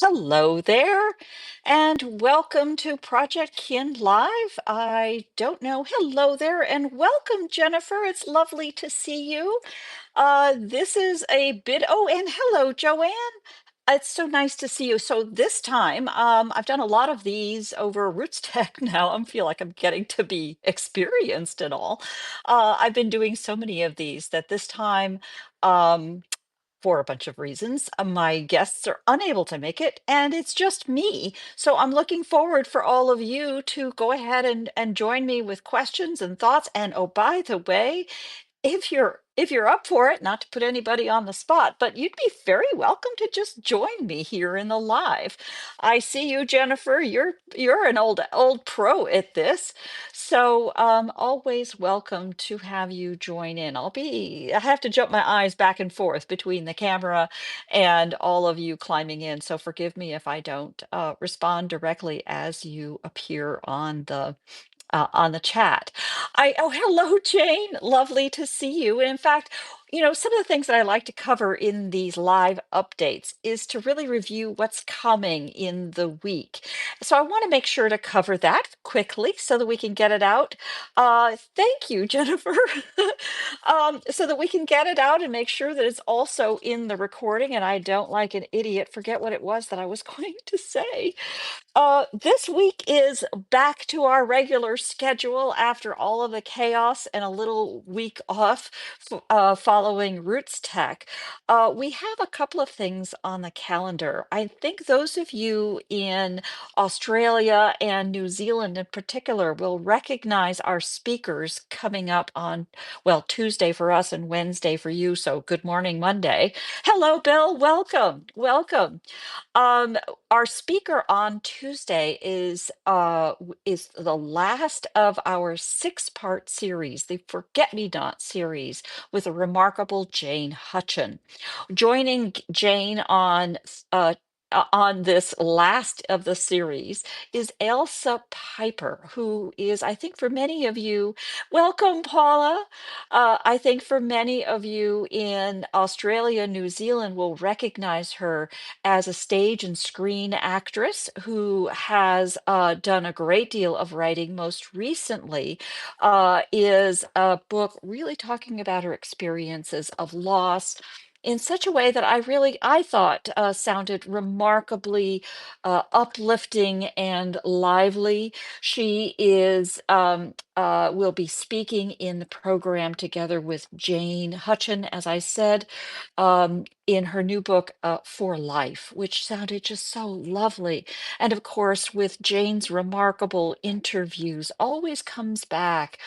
Hello there, and welcome to Projectkin Live. I don't know. Hello there, and welcome, Jennifer. It's lovely to see you. This is a bit. Oh, and hello, Joanne. It's so nice to see you. So this time, I've done a lot of these over Roots Tech now. I feel like I'm getting to be experienced and all. I've been doing so many of these that this time. Um, for a bunch of reasons. My guests are unable to make it, and it's just me. So I'm looking forward for all of you to go ahead and join me with questions and thoughts. And oh, by the way, if you're up for it, not to put anybody on the spot, but you'd be very welcome to just join me here in the live. I see you, Jennifer. You're an old pro at this, so always welcome to have you join in. I have to jump my eyes back and forth between the camera and all of you climbing in, so forgive me if I don't respond directly as you appear on the chat. Hello, Jane. Lovely to see you. In fact, some of the things that I like to cover in these live updates is to really review what's coming in the week. So I want to make sure to cover that quickly so that we can get it out. Thank you, Jennifer. So that we can get it out and make sure that it's also in the recording and I don't, like an idiot, forget what it was that I was going to say. This week is back to our regular schedule after all of the chaos and a little week off following Roots Tech. We have a couple of things on the calendar. I think those of you in Australia and New Zealand in particular will recognize our speakers coming up on, well, Tuesday for us and Wednesday for you. So good morning, Monday. Hello, Bill. Welcome. Welcome. Um, our speaker on Tuesday is the last of our six-part series, the Forget Me Not series, with a remarkable Jane Hutchin. Joining Jane on this last of the series is Elsa Piper, who is, I think, for many of you, welcome, Paula. I think for many of you in Australia, New Zealand will recognize her as a stage and screen actress who has done a great deal of writing. Most recently, is a book really talking about her experiences of loss in such a way that I thought sounded remarkably uplifting and lively. She will be speaking in the program together with Jane Hutchin, as I said, in her new book, For Life, which sounded just so lovely. And of course, with Jane's remarkable interviews, always comes back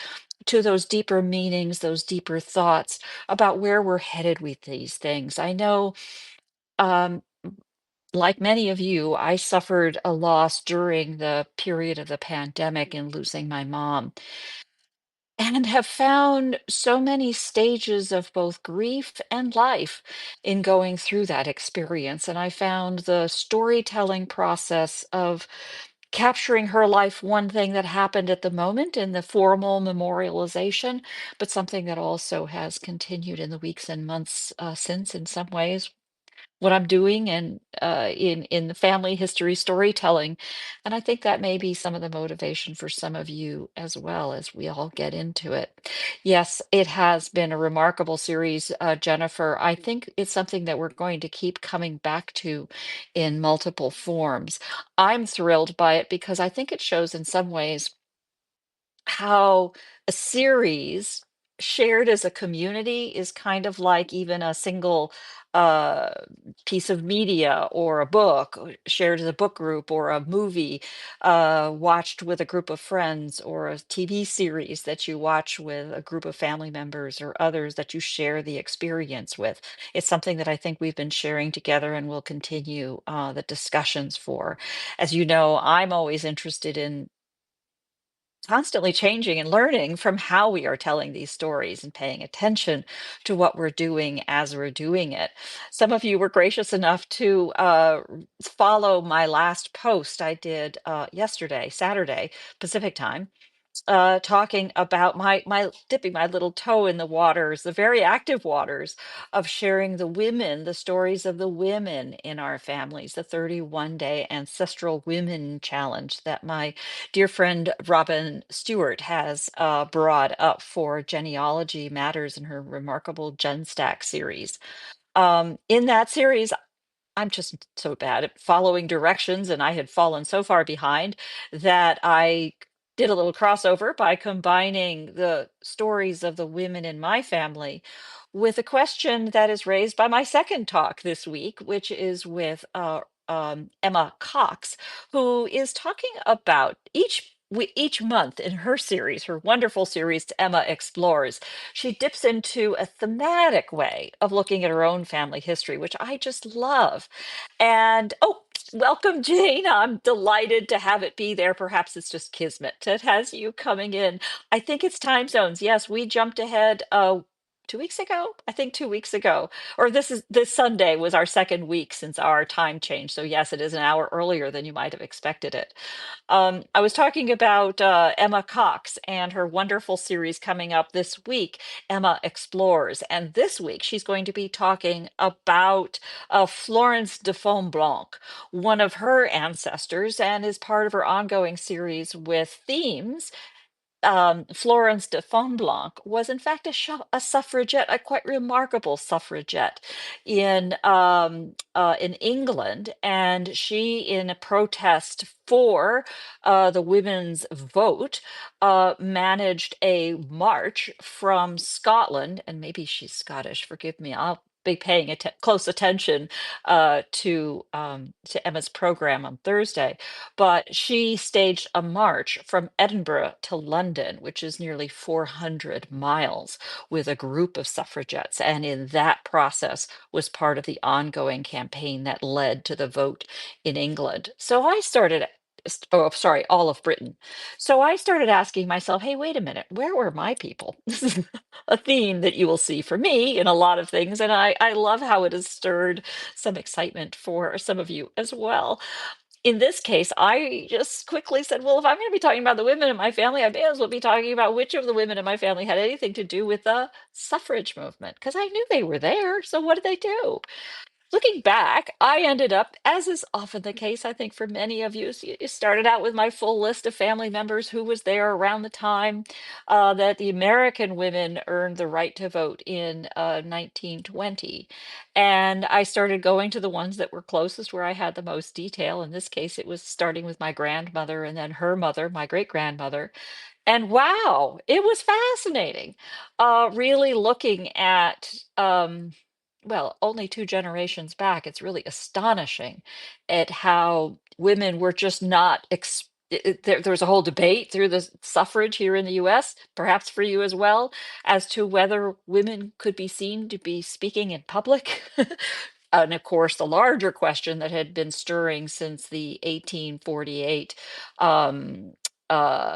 to those deeper meanings, those deeper thoughts about where we're headed with these things. I know, um, like many of you, I suffered a loss during the period of the pandemic in losing my mom, and have found so many stages of both grief and life in going through that experience. And I found the storytelling process of capturing her life one thing that happened at the moment in the formal memorialization, but something that also has continued in the weeks and months since, in some ways, what I'm doing and in the family history storytelling. And I think that may be some of the motivation for some of you as well as we all get into it. Yes, it has been a remarkable series, Jennifer. I think it's something that we're going to keep coming back to in multiple forms. I'm thrilled by it because I think it shows in some ways how a series shared as a community is kind of like even a single uh, piece of media or a book shared as a book group or a movie watched with a group of friends or a TV series that you watch with a group of family members or others that you share the experience with. It's something that I think we've been sharing together and will continue the discussions for. As you know, I'm always interested in constantly changing and learning from how we are telling these stories and paying attention to what we're doing as we're doing it. Some of you were gracious enough to follow my last post I did yesterday, Saturday, Pacific time. talking about my dipping my little toe in the waters, the very active waters of sharing the stories of the women in our families, the 31-day ancestral women challenge that my dear friend Robin Stewart has brought up for Genealogy Matters in her remarkable Gen Stack series. In that series, I'm just so bad at following directions, and I had fallen so far behind that I did a little crossover by combining the stories of the women in my family with a question that is raised by my second talk this week, which is with Emma Cox, who is talking about each month in her series, her wonderful series, Emma Explores. She dips into a thematic way of looking at her own family history, which I just love. And oh, welcome, Jane. I'm delighted to have it be there. Perhaps it's just kismet that has you coming in. I think it's time zones. Yes, we jumped ahead 2 weeks ago. I think 2 weeks ago. Or this Sunday was our second week since our time change. So yes, it is an hour earlier than you might have expected it. I was talking about Emma Cox and her wonderful series coming up this week, Emma Explores. And this week, she's going to be talking about Florence de Fonblanc, one of her ancestors, and is part of her ongoing series with themes. Florence de Fonblanc was in fact a suffragette, a quite remarkable suffragette in England, and she, in a protest for the women's vote, managed a march from Scotland, and maybe she's Scottish. Forgive me. I'll be paying close attention to Emma's program on Thursday, but she staged a march from Edinburgh to London, which is nearly 400 miles, with a group of suffragettes. And in that process was part of the ongoing campaign that led to the vote in England. So I started, oh, sorry, all of Britain. So I started asking myself, hey, wait a minute, where were my people? This is a theme that you will see for me in a lot of things. And I love how it has stirred some excitement for some of you as well. In this case, I just quickly said, well, if I'm going to be talking about the women in my family, I may as well be talking about which of the women in my family had anything to do with the suffrage movement, because I knew they were there. So what did they do? Looking back, I ended up, as is often the case, I think for many of you, you started out with my full list of family members who was there around the time that the American women earned the right to vote in 1920. And I started going to the ones that were closest, where I had the most detail. In this case, it was starting with my grandmother and then her mother, my great grandmother. And wow, it was fascinating. Really looking at, well, only two generations back, it's really astonishing at how women were just not. There was a whole debate through the suffrage here in the US, perhaps for you as well, as to whether women could be seen to be speaking in public. And of course, the larger question that had been stirring since the 1848 um,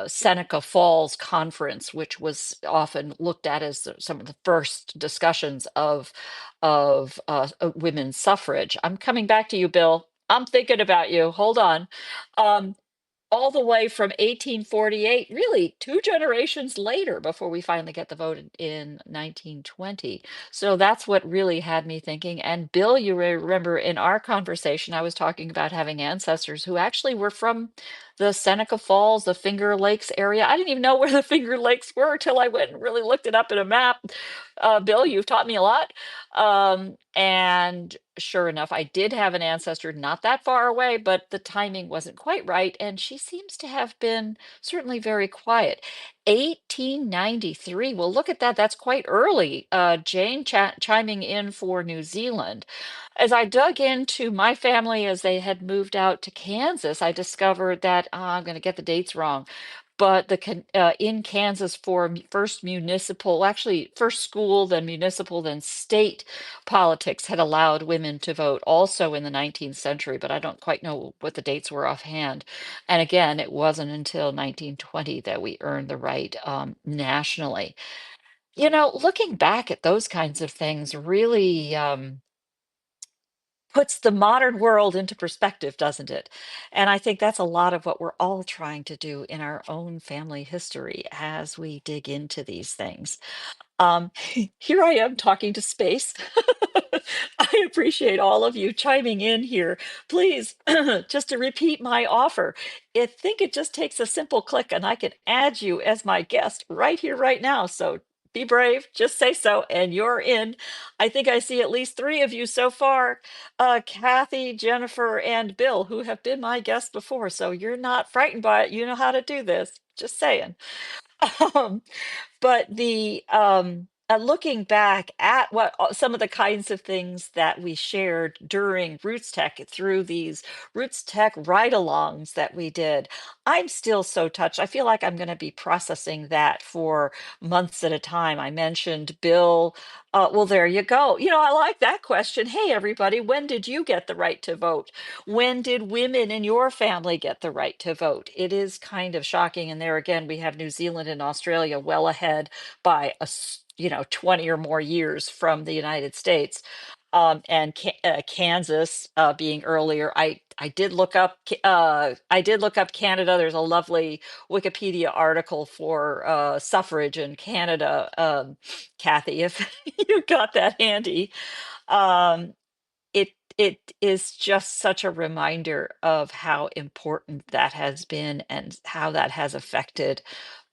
Seneca Falls Conference, which was often looked at as some of the first discussions of women's suffrage. I'm coming back to you, Bill. I'm thinking about you. Hold on. Um, all the way from 1848, really two generations later, before we finally get the vote in 1920. So that's what really had me thinking. And Bill, you remember in our conversation, I was talking about having ancestors who actually were from the Seneca Falls, the Finger Lakes area. I didn't even know where the Finger Lakes were till I went and really looked it up in a map. Bill, you've taught me a lot. And sure enough, I did have an ancestor not that far away, but the timing wasn't quite right. And she seems to have been certainly very quiet. 1893. Well, look at that. That's quite early. Jane chiming in for New Zealand. As I dug into my family as they had moved out to Kansas, I discovered that I'm going to get the dates wrong, but in Kansas for first municipal, actually first school, then municipal, then state politics had allowed women to vote also in the 19th century, but I don't quite know what the dates were offhand. And again, it wasn't until 1920 that we earned the right nationally. Looking back at those kinds of things really puts the modern world into perspective, doesn't it? And I think that's a lot of what we're all trying to do in our own family history as we dig into these things. Um, Here I am talking to space. I appreciate all of you chiming in here. Please, just to repeat my offer, I think it just takes a simple click and I can add you as my guest right here, right now. So be brave, just say so, and you're in. I think I see at least three of you so far, Kathy, Jennifer, and Bill, who have been my guests before. So you're not frightened by it. You know how to do this. Just saying. Um, but looking back at what some of the kinds of things that we shared during Roots Tech through these Roots Tech ride-alongs that we did, I'm still so touched. I feel like I'm going to be processing that for months at a time. I mentioned Bill. Well, there you go. I like that question. Hey, everybody, when did you get the right to vote? When did women in your family get the right to vote? It is kind of shocking. And there again, we have New Zealand and Australia well ahead by 20 or more years from the United States. And Kansas being earlier. I did look up Canada. There's a lovely Wikipedia article for suffrage in Canada, Kathy, if you got that handy. Um, it is just such a reminder of how important that has been and how that has affected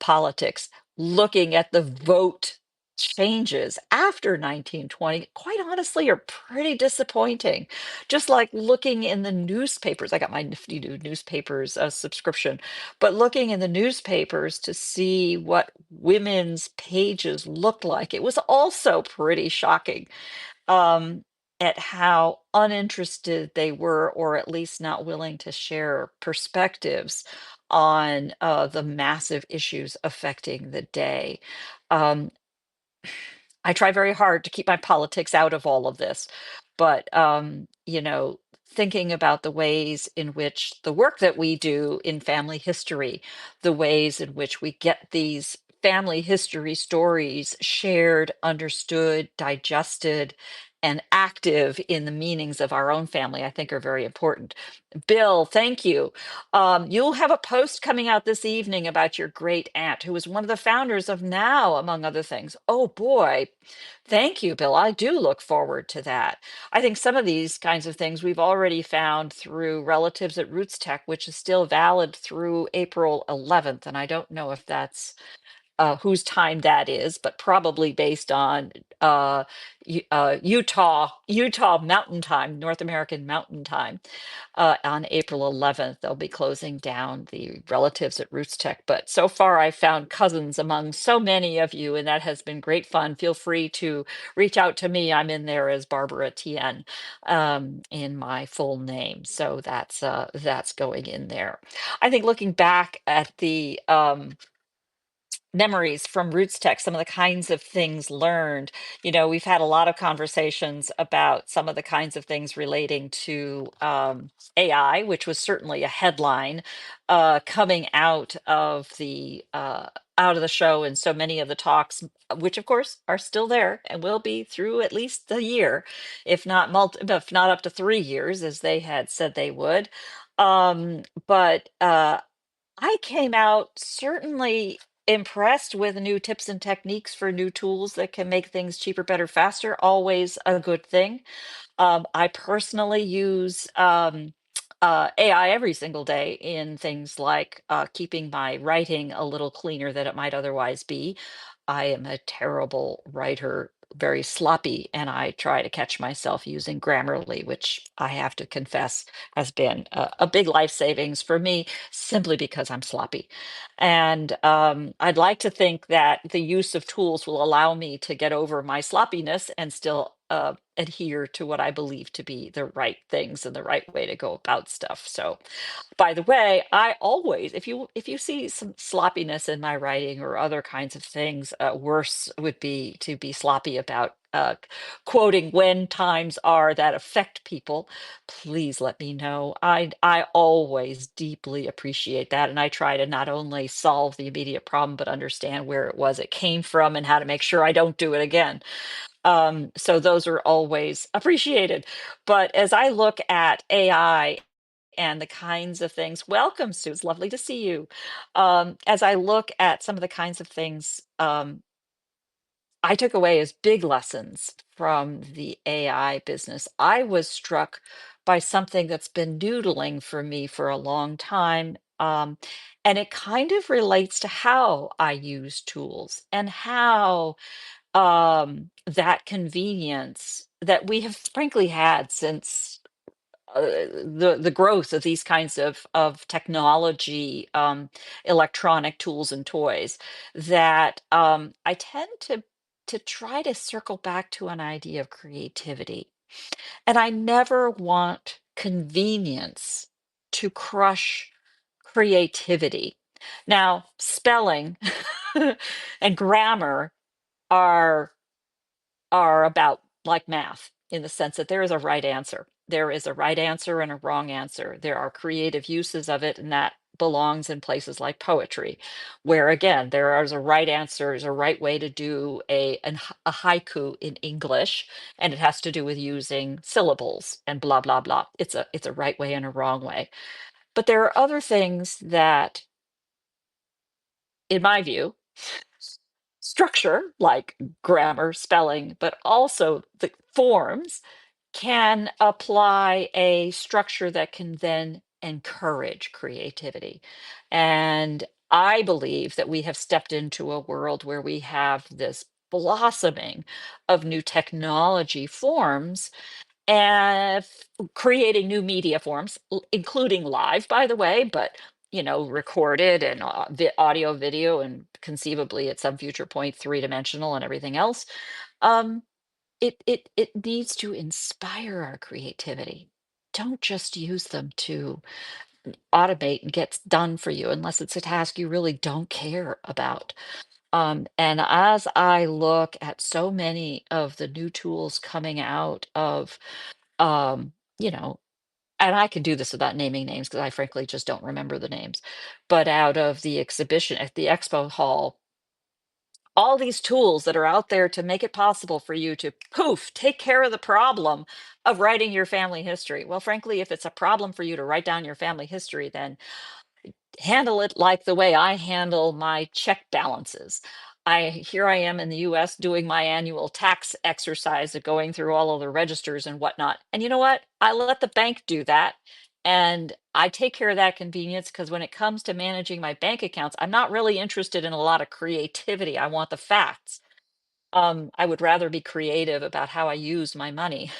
politics. Looking at the vote changes after 1920, quite honestly, are pretty disappointing. Just like looking in the newspapers, I got my nifty new newspapers subscription, but looking in the newspapers to see what women's pages looked like, it was also pretty shocking, um, at how uninterested they were, or at least not willing to share perspectives on the massive issues affecting the day. Um, I try very hard to keep my politics out of all of this, but thinking about the ways in which the work that we do in family history, the ways in which we get these family history stories shared, understood, digested, and active in the meanings of our own family, I think are very important. Bill, thank you. You'll have a post coming out this evening about your great aunt, who was one of the founders of Now, among other things. Oh boy. Thank you, Bill. I do look forward to that. I think some of these kinds of things we've already found through Relatives at Roots Tech, which is still valid through April 11th. And I don't know if that's whose time that is, but probably based on Utah Mountain Time, North American Mountain Time. On April 11th, they'll be closing down the Relatives at Roots Tech. But so far, I found cousins among so many of you, and that has been great fun. Feel free to reach out to me. I'm in there as Barbara Tien, in my full name. So that's going in there. I think looking back at the memories from Roots Tech, some of the kinds of things learned. We've had a lot of conversations about some of the kinds of things relating to AI, which was certainly a headline coming out of the show, and so many of the talks, which of course are still there and will be through at least a year, if not up to 3 years, as they had said they would. But I came out certainly impressed with new tips and techniques for new tools that can make things cheaper, better, faster. Always a good thing. I personally use AI every single day in things like keeping my writing a little cleaner than it might otherwise be. I am a terrible writer, very sloppy, and I try to catch myself using Grammarly, which I have to confess has been a big life savings for me simply because I'm sloppy. And I'd like to think that the use of tools will allow me to get over my sloppiness and still adhere to what I believe to be the right things and the right way to go about stuff. So, by the way, I always, if you see some sloppiness in my writing or other kinds of things, worse would be to be sloppy about quoting when times are that affect people. Please let me know. I always deeply appreciate that, and I try to not only solve the immediate problem but understand where it was it came from and how to make sure I don't do it again. So those are always appreciated. But as I look at AI and the kinds of things, welcome, Sue. It's lovely to see you. As I look at some of the kinds of things I took away as big lessons from the AI business, I was struck by something that's been noodling for me for a long time. And it kind of relates to how I use tools and how that convenience that we have frankly had since the growth of these kinds of technology, electronic tools and toys, that I tend to try to circle back to an idea of creativity. And I never want convenience to crush creativity. Now, spelling and grammar are about like math in the sense that there is a right answer. There is a right answer and a wrong answer. There are creative uses of it, and that belongs in places like poetry, where again, there is a right answer, there's a right way to do a haiku in English, and it has to do with using syllables and blah blah blah. It's a right way and a wrong way. But there are other things that, in my view, structure like grammar, spelling, but also the forms can apply a structure that can then encourage creativity. And I believe that we have stepped into a world where we have this blossoming of new technology forms and creating new media forms, including live, by the way, but recorded and audio, video, and conceivably at some future point, three-dimensional and everything else. Um, it needs to inspire our creativity. Don't just use them to automate and get done for you unless it's a task you really don't care about. And as I look at so many of the new tools coming out of, um, you know, and I can do this without naming names because I frankly just don't remember the names, but out of the exhibition at the expo hall, all these tools that are out there to make it possible for you to poof, take care of the problem of writing your family history. Well, frankly, if it's a problem for you to write down your family history, then handle it like the way I handle my check balances. Here I am in the US doing my annual tax exercise of going through all of the registers and whatnot. And you know what? I let the bank do that. And I take care of that convenience because when it comes to managing my bank accounts, I'm not really interested in a lot of creativity. I want the facts. I would rather be creative about how I use my money.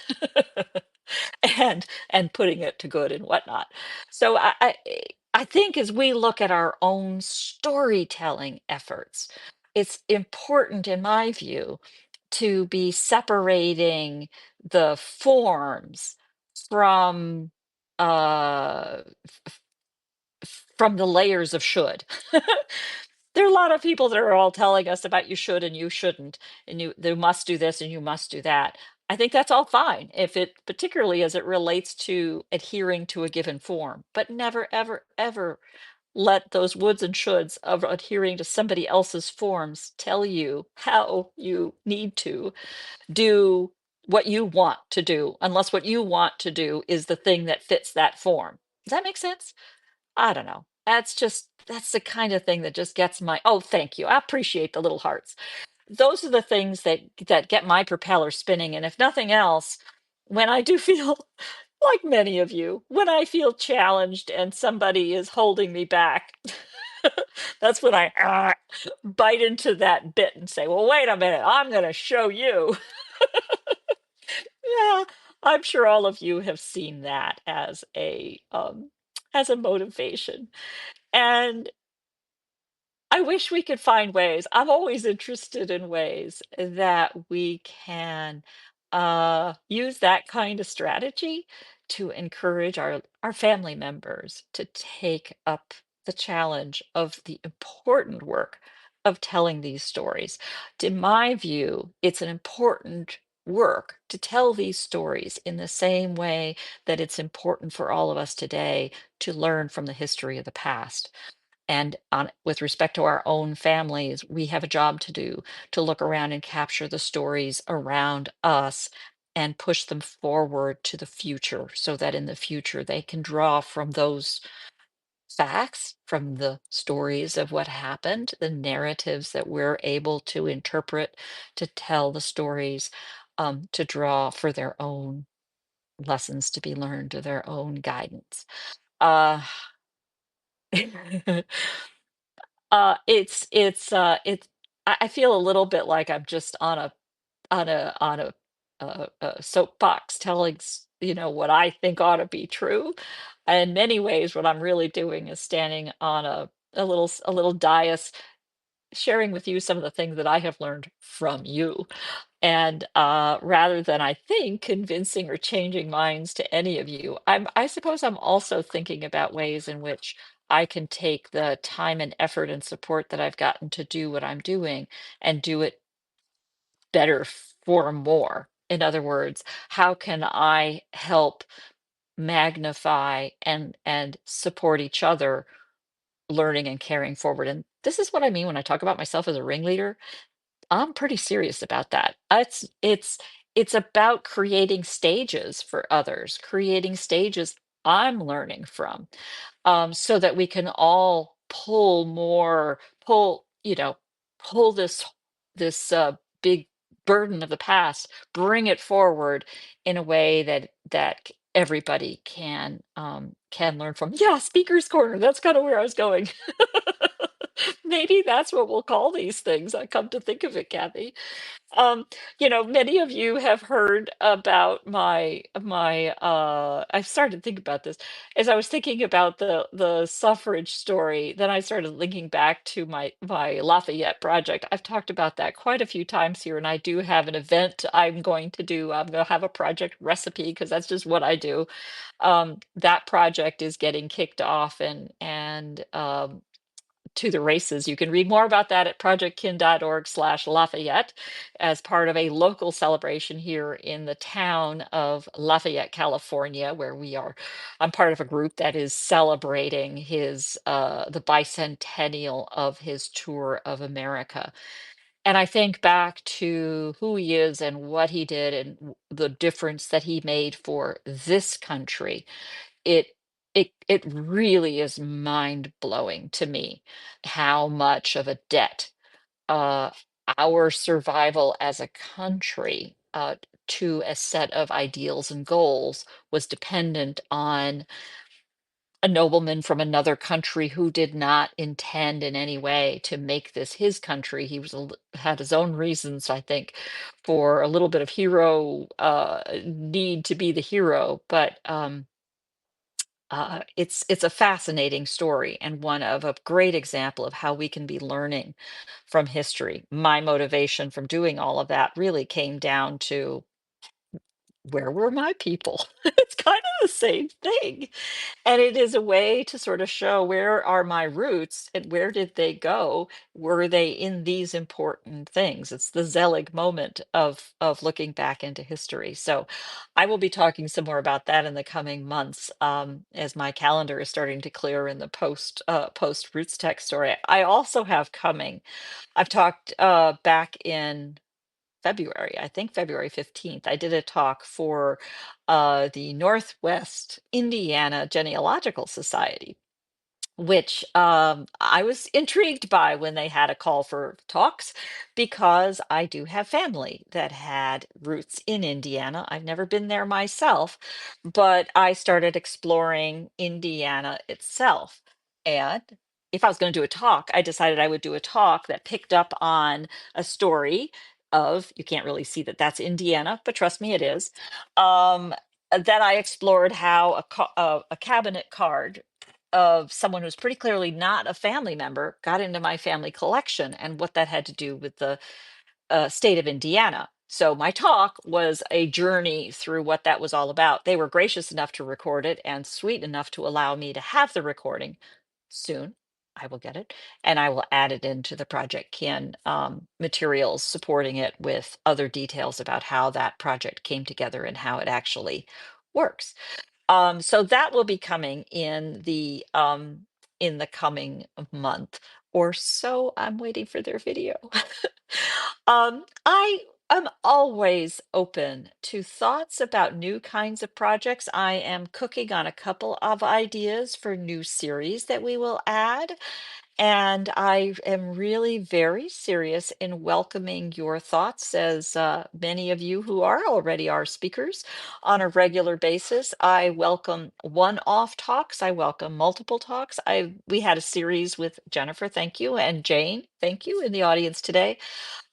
And putting it to good and whatnot. So I think as we look at our own storytelling efforts, it's important, in my view, to be separating the forms from uh from the layers of should. There are a lot of people that are all telling us about you should and you shouldn't, and you must do this and you must do that. I think that's all fine if it, particularly as it relates to adhering to a given form, but never, ever, ever let those woulds and shoulds of adhering to somebody else's forms tell you how you need to do what you want to do, unless what you want to do is the thing that fits that form. Does that make sense? I don't know. That's the kind of thing that just gets my, oh, thank you. I appreciate the little hearts. Those are the things that get my propeller spinning. And if nothing else, when I do feel like many of you, when I feel challenged and somebody is holding me back, that's when I bite into that bit and say, well, wait a minute, I'm going to show you. Yeah, I'm sure all of you have seen that as a motivation. And I wish we could find ways. I'm always interested in ways that we can use that kind of strategy to encourage our family members to take up the challenge of the important work of telling these stories. In my view, it's an important work to tell these stories in the same way that it's important for all of us today to learn from the history of the past. And with respect to our own families, we have a job to do to look around and capture the stories around us and push them forward to the future so that in the future they can draw from those facts, from the stories of what happened, the narratives that we're able to interpret, to tell the stories, to draw for their own lessons to be learned or their own guidance. Uh, it's I feel a little bit like I'm just on a soapbox telling what I think ought to be true. In many ways, what I'm really doing is standing on a little dais, sharing with you some of the things that I have learned from you. And rather than, I think, convincing or changing minds to any of you, I suppose I'm also thinking about ways in which I can take the time and effort and support that I've gotten to do what I'm doing and do it better for more. In other words, how can I help magnify and support each other learning and carrying forward? And this is what I mean when I talk about myself as a ringleader. I'm pretty serious about that. It's about creating stages for others, creating stages I'm learning from, so that we can all pull this big burden of the past, bring it forward in a way that everybody can learn from. Yeah, speaker's corner. That's kind of where I was going. Maybe that's what we'll call these things. I come to think of it, Kathy. Um, Many of you have heard about I've started to think about this as I was thinking about the suffrage story. Then I started linking back to my Lafayette project. I've talked about that quite a few times here, and I do have an event I'm going to do. I'm going to have a project recipe because that's just what I do. That project is getting kicked off and to the races. You can read more about that at projectkin.org/Lafayette as part of a local celebration here in the town of Lafayette, California, where we are. I'm part of a group that is celebrating the bicentennial of his tour of America. And I think back to who he is and what he did and the difference that he made for this country. It it it really is mind-blowing to me how much of a debt uh our survival as a country to a set of ideals and goals was dependent on a nobleman from another country who did not intend in any way to make this his country. He had his own reasons, I think, for a little bit of hero need to be the hero, but it's a fascinating story and one of a great example of how we can be learning from history. My motivation from doing all of that really came down to where were my people? It's kind of the same thing. And it is a way to sort of show where are my roots and where did they go? Were they in these important things? It's the Zelig moment of looking back into history. So I will be talking some more about that in the coming months, as my calendar is starting to clear in the post Roots Tech story. I also have coming. I've talked back in February, I think February 15th, I did a talk for the Northwest Indiana Genealogical Society, which I was intrigued by when they had a call for talks because I do have family that had roots in Indiana. I've never been there myself, but I started exploring Indiana itself. And if I was going to do a talk, I decided I would do a talk that picked up on a story of, you can't really see that that's Indiana, but trust me, it is. Um, then I explored how a cabinet card of someone who's pretty clearly not a family member got into my family collection and what that had to do with the state of Indiana. So my talk was a journey through what that was all about. They were gracious enough to record it and sweet enough to allow me to have the recording soon. I will get it and I will add it into the Project Can materials, supporting it with other details about how that project came together and how it actually works. So that will be coming in the in the coming month or so. I'm waiting for their video. I am always open to thoughts about new kinds of projects. I am cooking on a couple of ideas for new series that we will add. And I am really very serious in welcoming your thoughts, as many of you who are already our speakers on a regular basis. I welcome one-off talks. I welcome multiple talks. We had a series with Jennifer, thank you, and Jane, thank you, in the audience today,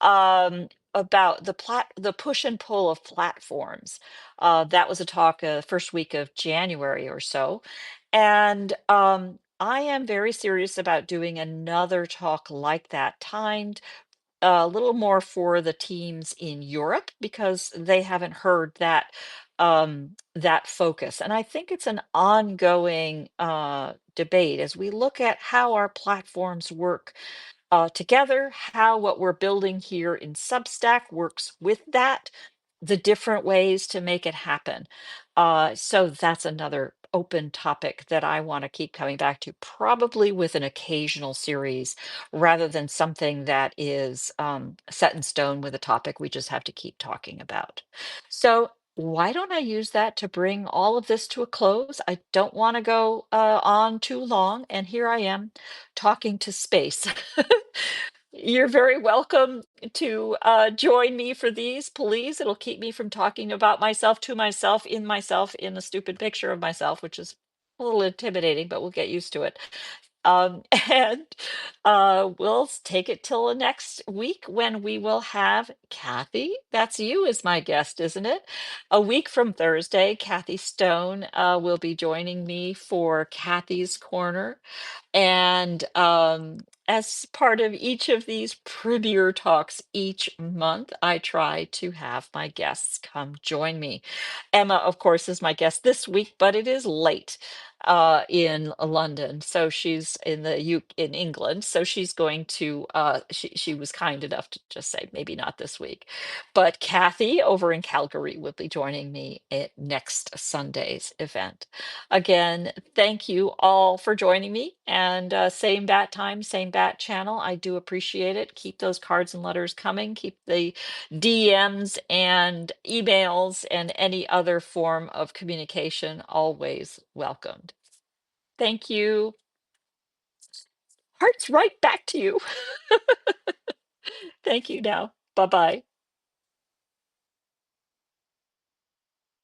about the push and pull of platforms. That was a talk first week of January or so. And I am very serious about doing another talk like that, timed a little more for the teams in Europe because they haven't heard that focus. And I think it's an ongoing debate as we look at how our platforms work together, how what we're building here in Substack works with that, the different ways to make it happen. So that's another open topic that I want to keep coming back to, probably with an occasional series rather than something that is set in stone with a topic we just have to keep talking about. So why don't I use that to bring all of this to a close? I don't want to go on too long, and here I am talking to space. You're very welcome to join me for these, please. It'll keep me from talking about myself, in a stupid picture of myself, which is a little intimidating, but we'll get used to it. And we'll take it till the next week when we will have Kathy. That's you as my guest, isn't it? A week from Thursday, Kathy Stone will be joining me for Kathy's Corner. And as part of each of these premiere talks each month, I try to have my guests come join me. Emma, of course, is my guest this week, but it is late in London. So she's in England. So she's going to she was kind enough to just say maybe not this week. But Kathy over in Calgary will be joining me at next Sunday's event. Again, thank you all for joining me. And same bat time, same bat channel. I do appreciate it. Keep those cards and letters coming. Keep the DMs and emails and any other form of communication always welcomed. Thank you. Hearts right back to you. Thank you now. Bye bye.